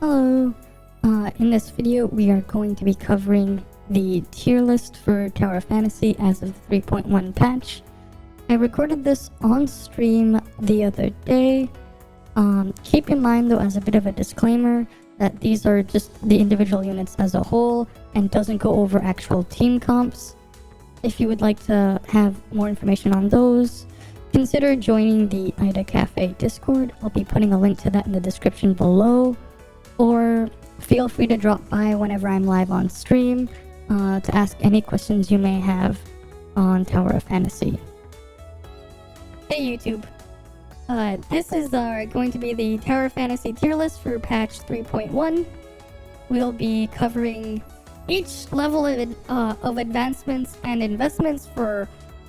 Hello! In this video, we are going to be covering the tier list for Tower of Fantasy as of the 3.1 patch. I recorded this on stream the other day. Keep in mind though, as a bit of a disclaimer, that these are just the individual units as a whole and doesn't go over actual team comps. If you would like to have more information on those, consider joining the Ida Cafe Discord. I'll be putting a link to that in the description below. Or feel free to drop by whenever I'm live on stream to ask any questions you may have on Tower of Fantasy. Hey YouTube! This is going to be the Tower of Fantasy tier list for patch 3.1. We'll be covering each level of advancements and investments for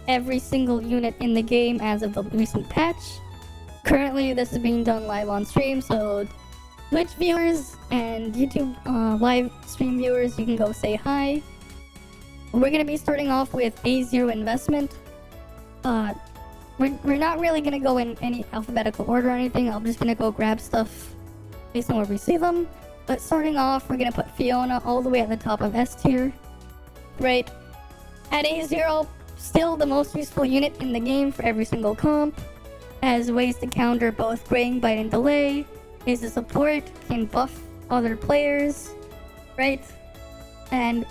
every single unit in the game as of the recent patch. Currently, this is being done live on stream, so Twitch viewers and YouTube live stream viewers, you can go say hi. We're going to be starting off with A0 investment. We're not really going to go in any alphabetical order or anything. I'm just going to go grab stuff based on where we see them. But starting off, we're going to put Fiona all the way at the top of S tier. Right. At A0, still the most useful unit in the game for every single comp. Has ways to counter both graying, bite, and delay. Is a support, can buff other players, right? And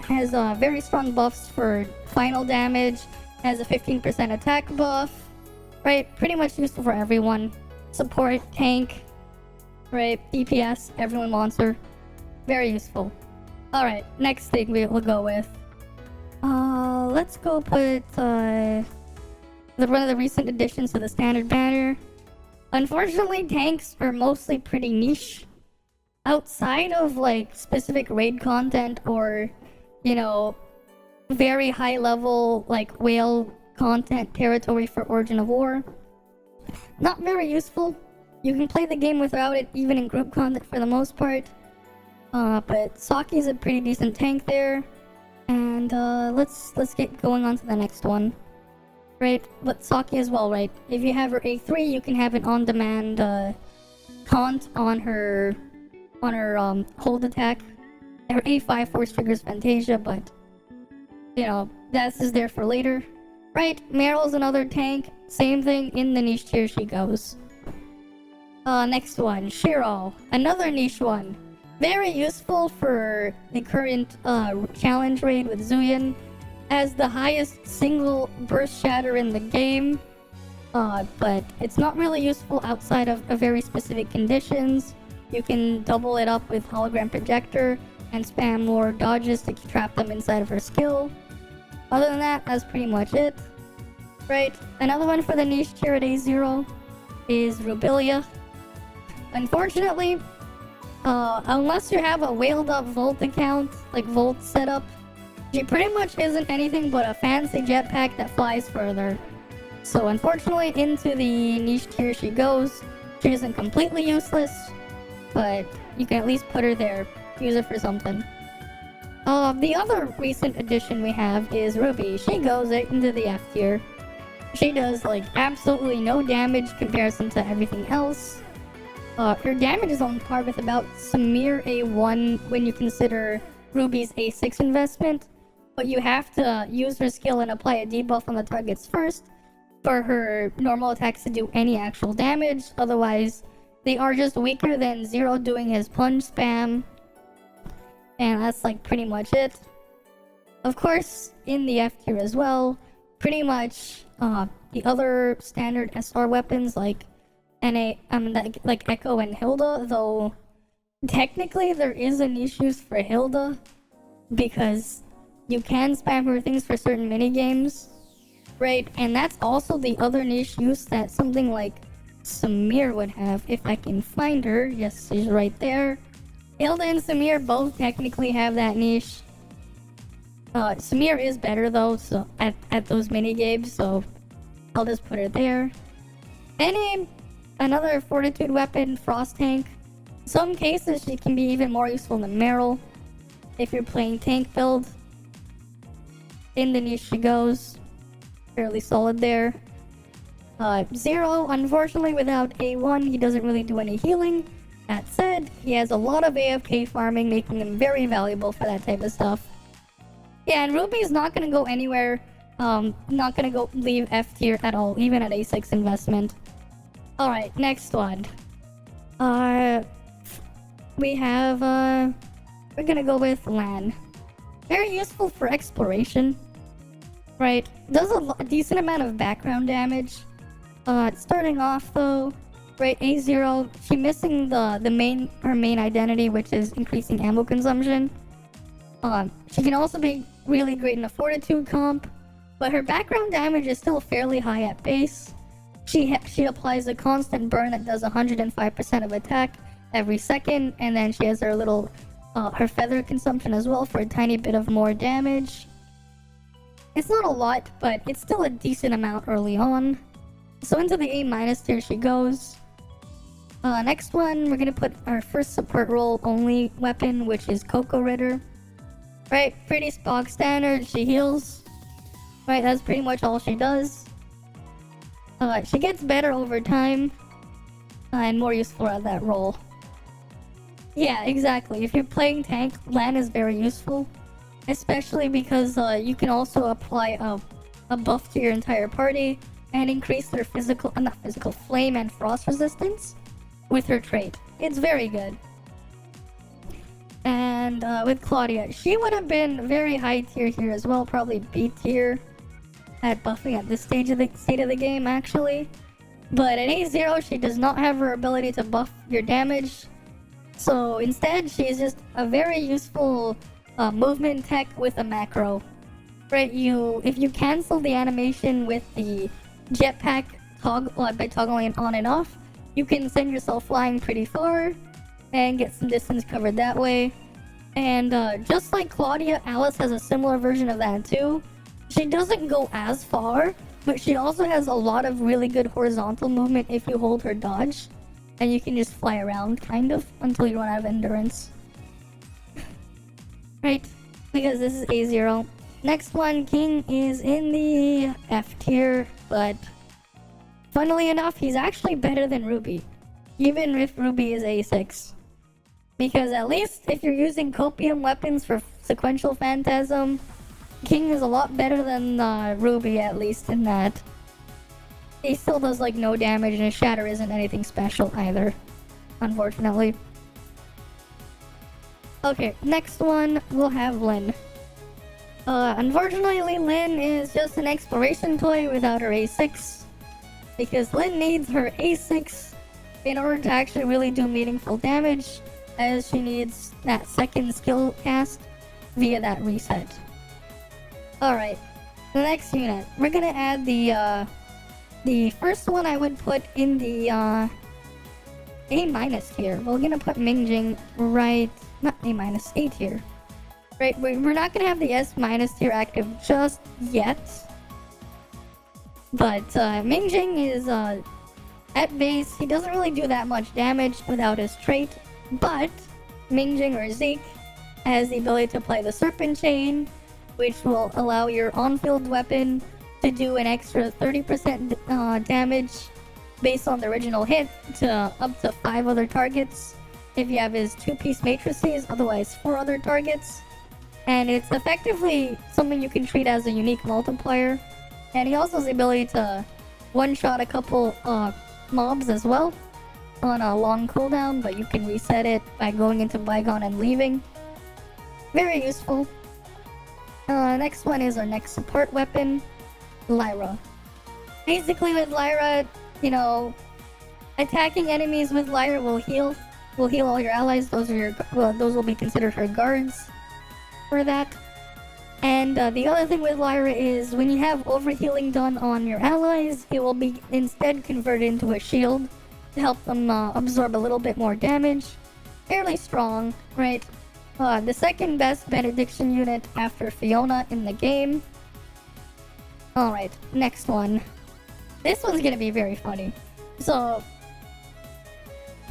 has very strong buffs for final damage, has a 15% attack buff, right? Pretty much useful for everyone. Support, tank, right? DPS, everyone wants her. Very useful. Alright, next thing we'll go with. Let's go put one of the recent additions to the standard banner. Unfortunately, tanks are mostly pretty niche. Outside of like specific raid content or, you know, very high level like whale content territory for Origin of War. Not very useful. You can play the game without it, even in group content for the most part. But Saki's a pretty decent tank there. And let's get going on to the next one. Right, but Saki as well, right? If you have her A3, you can have an on-demand taunt on her hold attack. Her A5 force triggers Fantasia, but you know, that's just there for later. Right, Meryl's another tank. Same thing, in the niche tier she goes. Next one, Shiro. Another niche one. Very useful for the current challenge raid with Zuyan. As the highest single burst shatter in the game, but it's not really useful outside of very specific conditions. You can double it up with hologram projector and spam more dodges to trap them inside of her skill. Other than that, that's pretty much it. Right, another one for the niche tier at A0 is Rubilia. Unfortunately, unless you have a whaled up Volt account, like Volt setup, she pretty much isn't anything but a fancy jetpack that flies further. So unfortunately, into the niche tier she goes. She isn't completely useless, but you can at least put her there. Use it for something. The other recent addition we have is Ruby. She goes right into the F tier. She does like absolutely no damage comparison to everything else. Her damage is on par with about Samir A1 when you consider Ruby's A6 investment. But you have to use her skill and apply a debuff on the targets first for her normal attacks to do any actual damage. Otherwise, they are just weaker than Zero doing his plunge spam. And that's like pretty much it. Of course, in the F tier as well, pretty much the other standard SR weapons like like Echo and Hilda, though technically there is a niche use for Hilda because you can spam her things for certain minigames, right? And that's also the other niche use that something like Samir would have. If I can find her, yes, she's right there. Hilda and Samir both technically have that niche. Samir is better though, so at those minigames, so I'll just put her there. Another fortitude weapon, Frost tank. In some cases, she can be even more useful than Meryl if you're playing tank build. In the niche she goes. Fairly solid there. Zero, unfortunately, without A1, he doesn't really do any healing. That said, he has a lot of AFK farming, making him very valuable for that type of stuff. Yeah, and Ruby's not gonna go anywhere. Not gonna go leave F tier at all, even at A6 investment. Alright, next one. We have, we're gonna go with Lan. Very useful for exploration. Right, does a decent amount of background damage. Starting off though, right, A0, she's missing her main identity, which is increasing ammo consumption. She can also be really great in a fortitude comp, but her background damage is still fairly high at base. She applies a constant burn that does 105% of attack every second, and then she has her little her feather consumption as well for a tiny bit of more damage. It's not a lot, but it's still a decent amount early on. So into the A- tier she goes. Next one, we're gonna put our first support role only weapon, which is Coco Ritter. Right, pretty bog standard, she heals. Right, that's pretty much all she does. She gets better over time, and more useful at that role. Yeah, exactly. If you're playing tank, Lan is very useful. Especially because you can also apply a buff to your entire party and increase their flame and frost resistance with her trait. It's very good. And with Claudia, she would have been very high tier here as well, probably B tier at buffing at this state of the game actually. But at A0, she does not have her ability to buff your damage. So instead, she's just a very useful movement tech with a macro. Right, if you cancel the animation with the jetpack by toggling it on and off, you can send yourself flying pretty far and get some distance covered that way. And just like Claudia, Alice has a similar version of that too. She doesn't go as far, but she also has a lot of really good horizontal movement if you hold her dodge. And you can just fly around, kind of, until you run out of endurance. Right, because this is A0. Next one, King is in the F tier, but funnily enough, he's actually better than Ruby. Even if Ruby is A6. Because at least if you're using copium weapons for sequential phantasm, King is a lot better than Ruby, at least in that. He still does like no damage, and his shatter isn't anything special either, unfortunately. Okay, next one we'll have Lyn. Unfortunately, Lyn is just an exploration toy without her A6, because Lyn needs her A6 in order to actually really do meaningful damage, as she needs that second skill cast via that reset. Alright, the next unit, we're gonna add the first one I would put in the A- tier. We're gonna put Mingjing right, not A-, A tier. Right, we're not gonna have the S- tier active just yet. But Mingjing is at base, he doesn't really do that much damage without his trait. But Mingjing or Zeke has the ability to play the Serpent Chain, which will allow your on-field weapon to do an extra 30% damage based on the original hit to up to 5 other targets if you have his 2-piece matrices, otherwise 4 other targets. And it's effectively something you can treat as a unique multiplier. And he also has the ability to one-shot a couple mobs as well on a long cooldown, but you can reset it by going into Bygone and leaving. Very useful. Next one is our next support weapon, Lyra. Basically with Lyra, you know, attacking enemies with Lyra will heal all your allies. Those will be considered her guards for that. And the other thing with Lyra is when you have overhealing done on your allies, it will be instead converted into a shield to help them absorb a little bit more damage. Fairly strong, right? The second best benediction unit after Fiona in the game. Alright, next one. This one's gonna be very funny. So,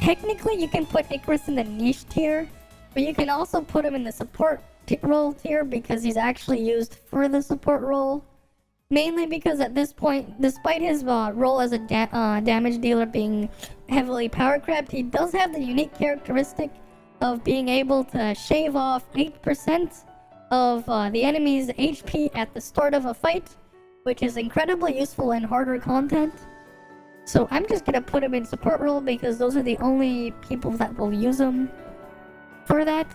technically you can put Icarus in the niche tier, but you can also put him in the support role tier because he's actually used for the support role. Mainly because at this point, despite his role as a damage dealer being heavily power crept, he does have the unique characteristic of being able to shave off 8% of the enemy's HP at the start of a fight, which is incredibly useful in harder content. So I'm just gonna put him in support role because those are the only people that will use him for that.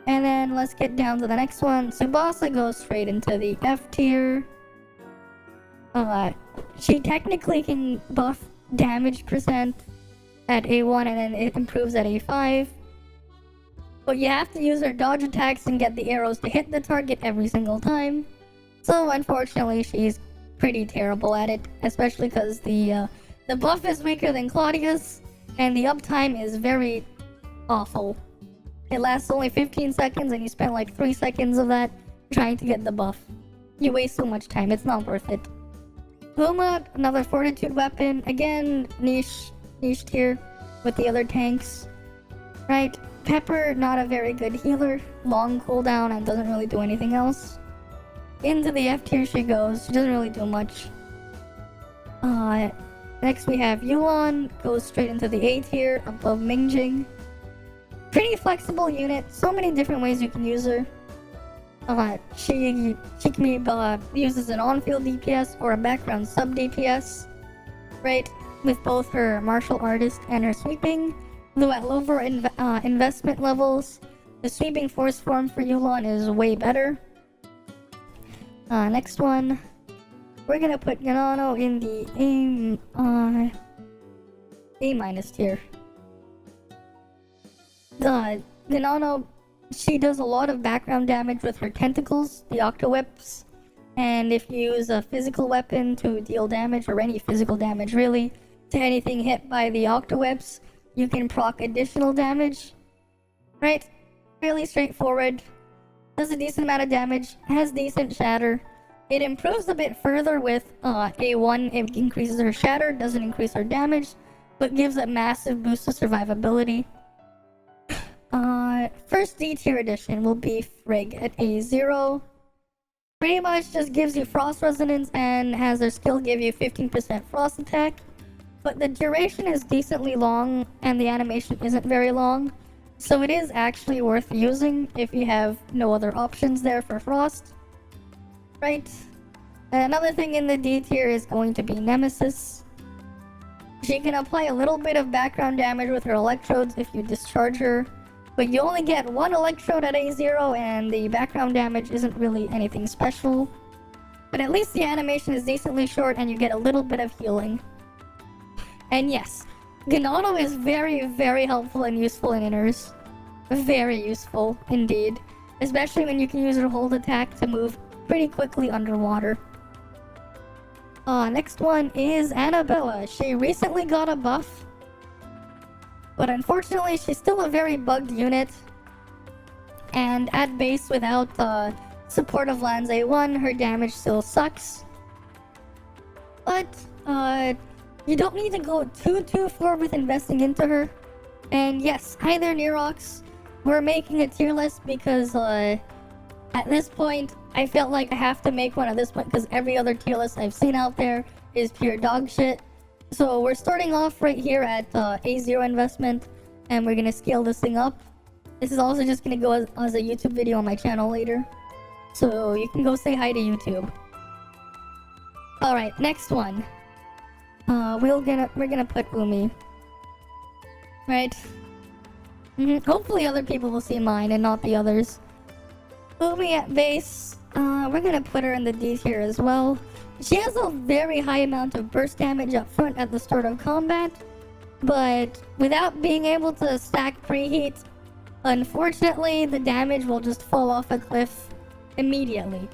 And then let's get down to the next one. Tsubasa goes straight into the F tier. She technically can buff damage percent at A1 and then it improves at A5. But you have to use her dodge attacks and get the arrows to hit the target every single time. So unfortunately she's pretty terrible at it, especially because the buff is weaker than Claudia's and the uptime is very awful. It lasts only 15 seconds and you spend like 3 seconds of that trying to get the buff. You waste so much time, it's not worth it. Huma, another fortitude weapon, again niche tier with the other tanks. Right, Pepper, not a very good healer, long cooldown and doesn't really do anything else. Into the F tier she goes, she doesn't really do much. Next we have Yuan, goes straight into the A tier above Mingjing. Pretty flexible unit, so many different ways you can use her. She can be used as an on-field DPS or a background sub-DPS, right? With both her martial artist and her sweeping. Though at lower investment levels, the sweeping force form for Yuan is way better. Next one, we're gonna put Ganano in the A- tier. Ganano, she does a lot of background damage with her tentacles, the Octowhips, and if you use a physical weapon to deal damage, or any physical damage really, to anything hit by the Octowhips, you can proc additional damage. Right? Really straightforward. Does a decent amount of damage, has decent shatter. It improves a bit further with A1, it increases her shatter, doesn't increase her damage, but gives a massive boost to survivability. First D tier edition will be Frigg at A0. Pretty much just gives you frost resonance and has her skill give you 15% frost attack. But the duration is decently long and the animation isn't very long. So it is actually worth using if you have no other options there for frost. Right? And another thing in the D tier is going to be Nemesis. She can apply a little bit of background damage with her electrodes if you discharge her. But you only get one electrode at A0 and the background damage isn't really anything special. But at least the animation is decently short and you get a little bit of healing. And yes, Ganano is very, very helpful and useful in inners. Very useful, indeed. Especially when you can use her hold attack to move pretty quickly underwater. Next one is Annabella. She recently got a buff. But unfortunately, she's still a very bugged unit. And at base, without support of Lands A1, her damage still sucks. But, you don't need to go too far with investing into her. And yes, hi there, Nerox. We're making a tier list because, at this point, I felt like I have to make one at this point because every other tier list I've seen out there is pure dog shit. So we're starting off right here at A0 investment, and we're gonna scale this thing up. This is also just gonna go as a YouTube video on my channel later, so you can go say hi to YouTube. All right, next one. We're gonna put Umi. Right. Hopefully other people will see mine and not the others. Umi at base. We're gonna put her in the D tier as well. She has a very high amount of burst damage up front at the start of combat, but without being able to stack preheat, unfortunately the damage will just fall off a cliff immediately.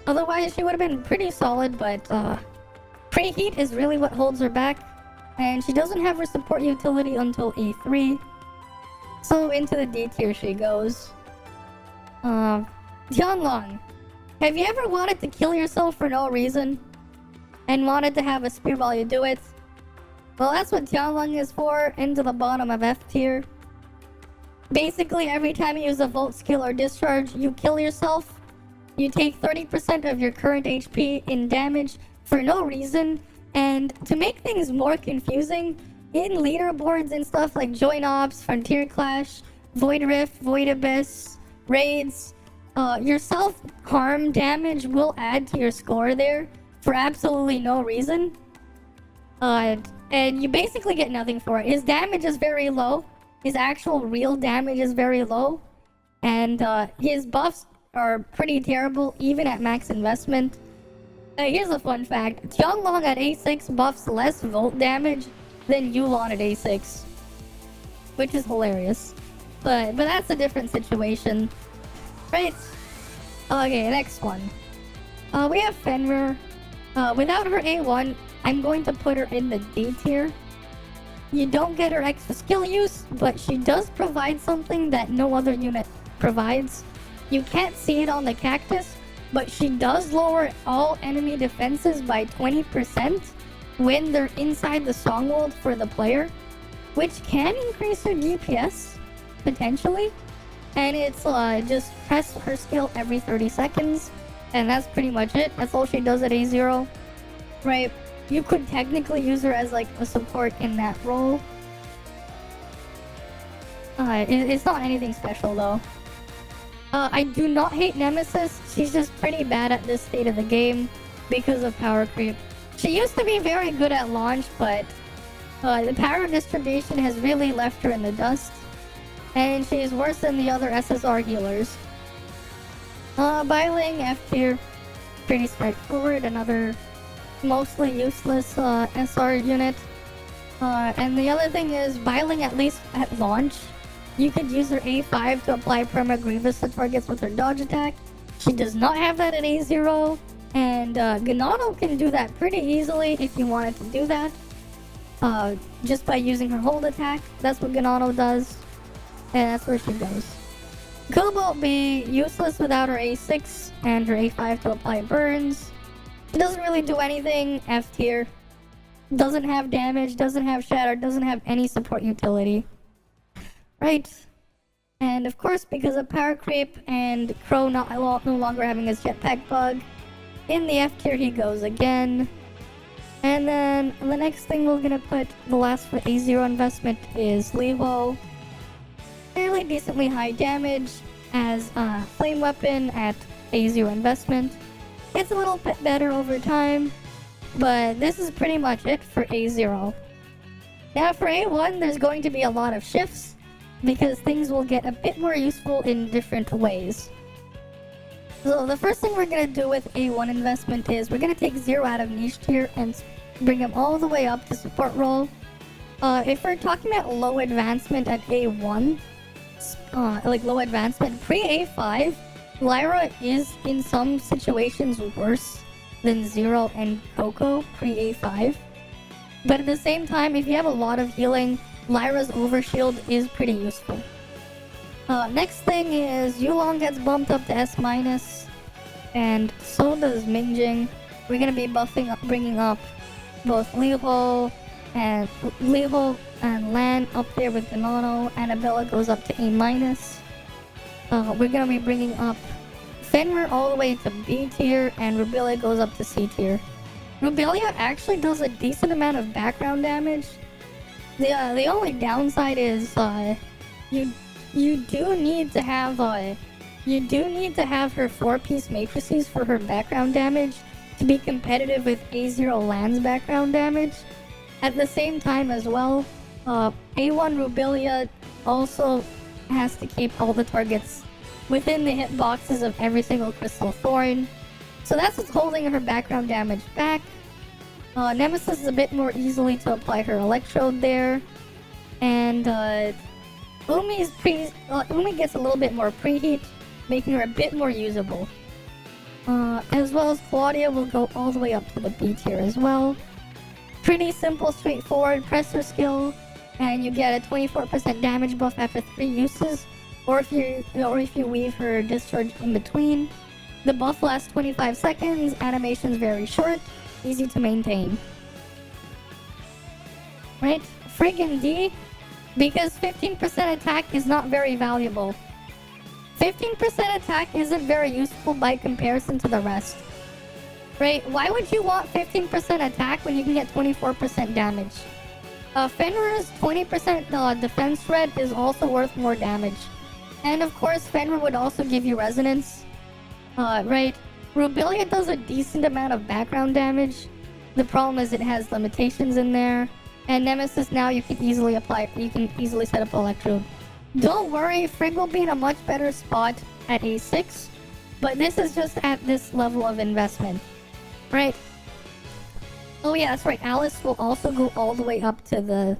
Otherwise she would have been pretty solid, but preheat is really what holds her back, and she doesn't have her support utility until A3. So into the D tier she goes. Tianlong. Have you ever wanted to kill yourself for no reason? And wanted to have a spear while you do it? Well, that's what Tianlong is for, into the bottom of F tier. Basically, every time you use a Volt skill or discharge, you kill yourself. you take 30% of your current HP in damage for no reason. And to make things more confusing, in leaderboards and stuff like Join Ops, Frontier Clash, Void Rift, Void Abyss, Raids, your self-harm damage will add to your score there for absolutely no reason. And you basically get nothing for it. His damage is very low. His actual real damage is very low. And his buffs are pretty terrible, even at max investment. Here's a fun fact. Tianglong at A6 buffs less volt damage than Yulon at A6. Which is hilarious. But that's a different situation. Right? Okay, next one. We have Fenrir. Without her A1, I'm going to put her in the D tier. You don't get her extra skill use, but she does provide something that no other unit provides. You can't see it on the cactus, but she does lower all enemy defenses by 20% when they're inside the stronghold for the player, which can increase her DPS, potentially. And it's just press her skill every 30 seconds, and that's pretty much it. That's all she does at A0, right? You could technically use her as like a support in that role. It's not anything special though. I do not hate Nemesis. She's just pretty bad at this state of the game because of power creep. She used to be very good at launch, but the power distribution has really left her in the dust. And she's worse than the other SSR healers. Bailing F tier, pretty straightforward. Another mostly useless SR unit. And the other thing is, Bailing, at least at launch, you could use her A5 to apply Perma Grievous to targets with her dodge attack. She does not have that at A0, and Ganado can do that pretty easily if you wanted to do that. Just by using her hold attack. That's what Ganado does, and that's where she goes. Cobalt be useless without her A6 and her A5 to apply burns. It doesn't really do anything. F tier. Doesn't have damage, doesn't have shatter, doesn't have any support utility. Right? And of course, because of power creep and Crow no longer having his jetpack bug, in the F tier he goes again. And then the next thing we're gonna put the last for A0 investment is Levo. Fairly decently high damage as a flame weapon at A0 investment. It's a little bit better over time, but this is pretty much it for A0. Now for A1, there's going to be a lot of shifts because things will get a bit more useful in different ways. So the first thing we're going to do with A1 investment is we're going to take 0 out of niche tier and bring him all the way up to support role. If we're talking about low advancement at A1, like low advancement, pre-A5, Lyra is in some situations worse than Zero and Coco pre-A5. But at the same time, if you have a lot of healing, Lyra's overshield is pretty useful. Next thing is Yulong gets bumped up to S-, and so does Mingjing. We're gonna be bringing up both Liho and Lan up there with Ganano. Annabella goes up to A-. We're gonna be bringing up Fenrir all the way to B tier, and Rubelia goes up to C tier. Rubelia actually does a decent amount of background damage. The only downside is you do need to have her 4-piece matrices for her background damage to be competitive with A0 Lan's background damage. At the same time as well, A1 Rubelia also has to keep all the targets within the hitboxes of every single Crystal Thorn. So that's what's holding her background damage back. Nemesis is a bit more easily to apply her Electrode there. And Umi gets a little bit more preheat, making her a bit more usable. As well as Claudia will go all the way up to the B tier as well. Pretty simple, straightforward, press her skill, and you get a 24% damage buff after 3 uses. Or if you weave her discharge in between. The buff lasts 25 seconds, animation's very short, easy to maintain. Right? Friggin' D, because 15% attack is not very valuable. 15% attack isn't very useful by comparison to the rest. Right? Why would you want 15% attack when you can get 24% damage? Fenrir's 20% defense threat is also worth more damage. And of course, Fenrir would also give you resonance. Right? Rubilia does a decent amount of background damage. The problem is it has limitations in there. And Nemesis now you can easily set up Electrode. Don't worry, Frigg will be in a much better spot at A6. But this is just at this level of investment. Right? Oh yeah, that's right. Alice will also go all the way up to the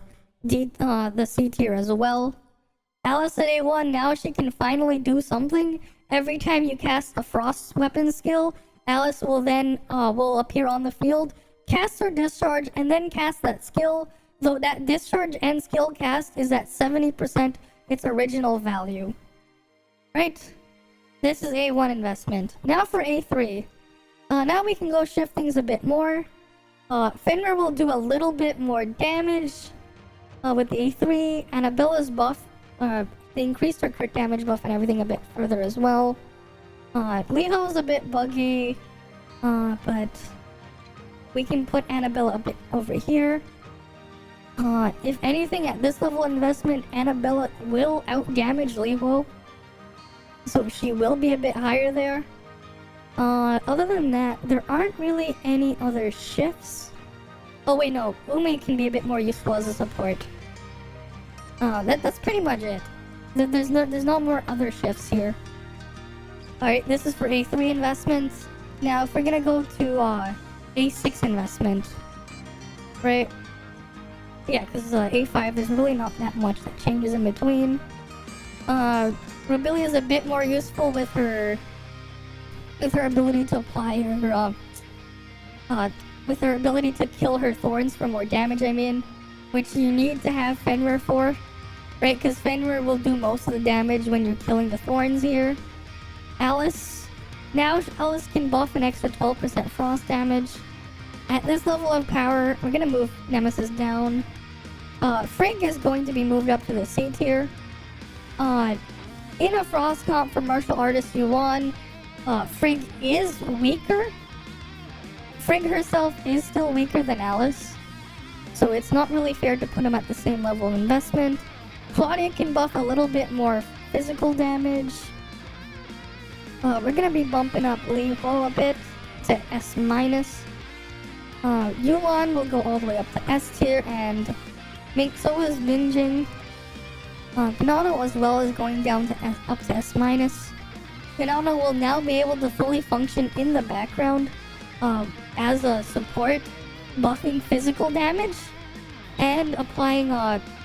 C tier as well. Alice at A1, now she can finally do something. Every time you cast a Frost weapon skill, Alice will then will appear on the field, cast her discharge, and then cast that skill. Though that discharge and skill cast is at 70% its original value. Right? This is A1 investment. Now for A3. Now we can go shift things a bit more. Fenrir will do a little bit more damage with the A3. Annabella's buff, they increased her crit damage buff and everything a bit further as well. Leho's a bit buggy, but we can put Annabella a bit over here. If anything, at this level of investment, Annabella will out-damage Leho, so she will be a bit higher there. Other than that, there aren't really any other shifts. Oh wait, no, Umi can be a bit more useful as a support. That's pretty much it. There's no more other shifts here. Alright, this is for A3 investments. Now, if we're gonna go to A6 investment, right? Yeah, because A5, there's really not that much that changes in between. Rubilia is a bit more useful with her ability to apply her with her ability to kill her thorns for more damage, I mean, which you need to have Fenrir for, right? Because Fenrir will do most of the damage when you're killing the thorns here. Alice, now Alice can buff an extra 12% frost damage. At this level of power, we're gonna move Nemesis down. Frigg is going to be moved up to the C tier. In a frost comp for martial artist Yuan, Frigg is weaker. Frigg herself is still weaker than Alice, so it's not really fair to put them at the same level of investment. Claudia can buff a little bit more physical damage. We're gonna be bumping up Leho a bit to S-. Yuan will go all the way up to S tier, and so is Minjing. Ganano as well is going down to up to S-. Ganano will now be able to fully function in the background as a support, buffing physical damage and applying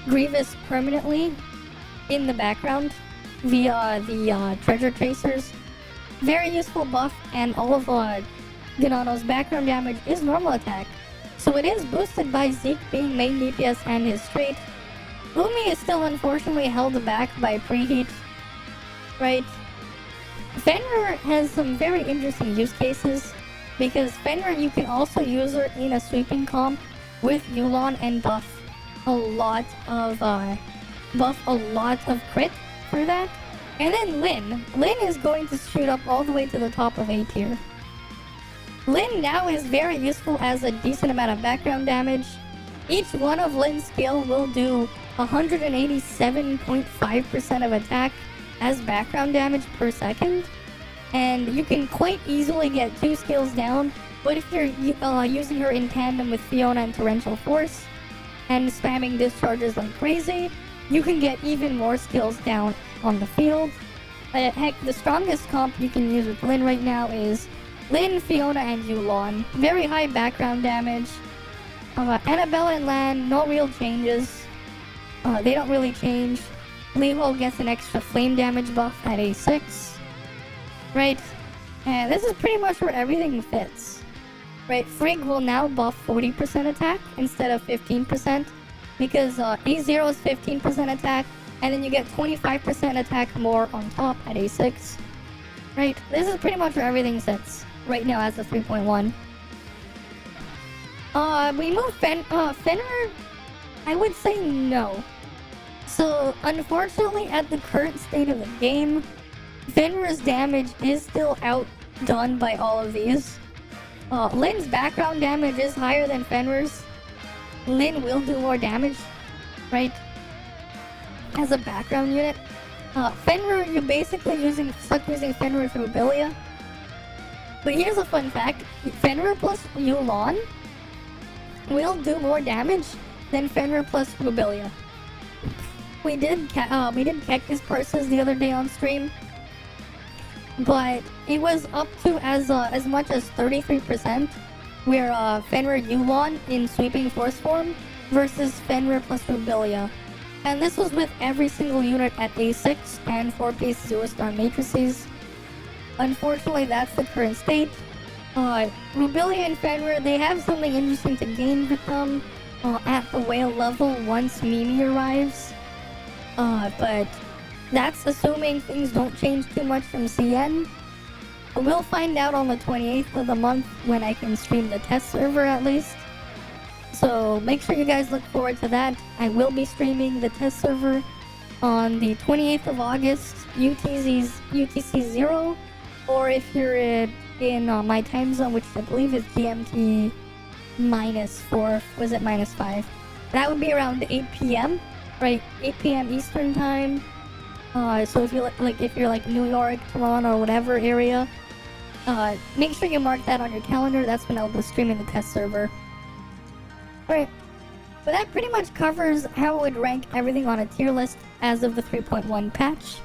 Grievous permanently in the background via the treasure tracers. Very useful buff, and all of Ganano's background damage is normal attack, so it is boosted by Zeke being main DPS and his trait. Umi is still unfortunately held back by preheat, right? Fenrir has some very interesting use cases, because Fenrir you can also use her in a sweeping comp with Yulon and buff a lot of crit for that. And then Lyn is going to shoot up all the way to the top of A tier. Lyn now is very useful as a decent amount of background damage. Each one of Lyn's skill will do 187.5% of attack as background damage per second, and you can quite easily get 2 skills down. But if you're using her in tandem with Fiona and Torrential Force and spamming discharges like crazy, you can get even more skills down on the field. Heck, the strongest comp you can use with Lyn right now is Lyn, Fiona, and Yulon. Very high background damage. Annabella and Lan, no real changes. They don't really change. Leho gets an extra flame damage buff at A6. Right? And this is pretty much where everything fits. Right? Frigg will now buff 40% attack instead of 15%. Because A0 is 15% attack, and then you get 25% attack more on top at A6. Right? This is pretty much where everything sits right now as of 3.1. We move Fenrir? I would say no. So, unfortunately, at the current state of the game, Fenrir's damage is still outdone by all of these. Lin's background damage is higher than Fenrir's. Lin will do more damage, right? As a background unit. Fenrir, you're basically stuck using Fenrir through Bilia. But here's a fun fact. Fenrir plus Yulon will do more damage than Fenrir plus Rubilia. We did Cactus Purses the other day on stream, but it was up to as much as 33%, where Fenrir Yulon in Sweeping Force form versus Fenrir plus Rubilia. And this was with every single unit at A6 and 4-piece 0-star matrices. Unfortunately, that's the current state. Rubilia and Fenrir, they have something interesting to gain with them at the whale level once Mimi arrives. But that's assuming things don't change too much from CN. We'll find out on the 28th of the month when I can stream the test server at least. So make sure you guys look forward to that. I will be streaming the test server on the 28th of August, UTC 0, or if you're in my time zone, which I believe is GMT -4, was it -5? That would be around 8 p.m., right? 8 p.m. Eastern time. So if you're like New York, Toronto, or whatever area, make sure you mark that on your calendar. That's when I'll be streaming the test server. Alright, but that pretty much covers how I would rank everything on a tier list as of the 3.1 patch.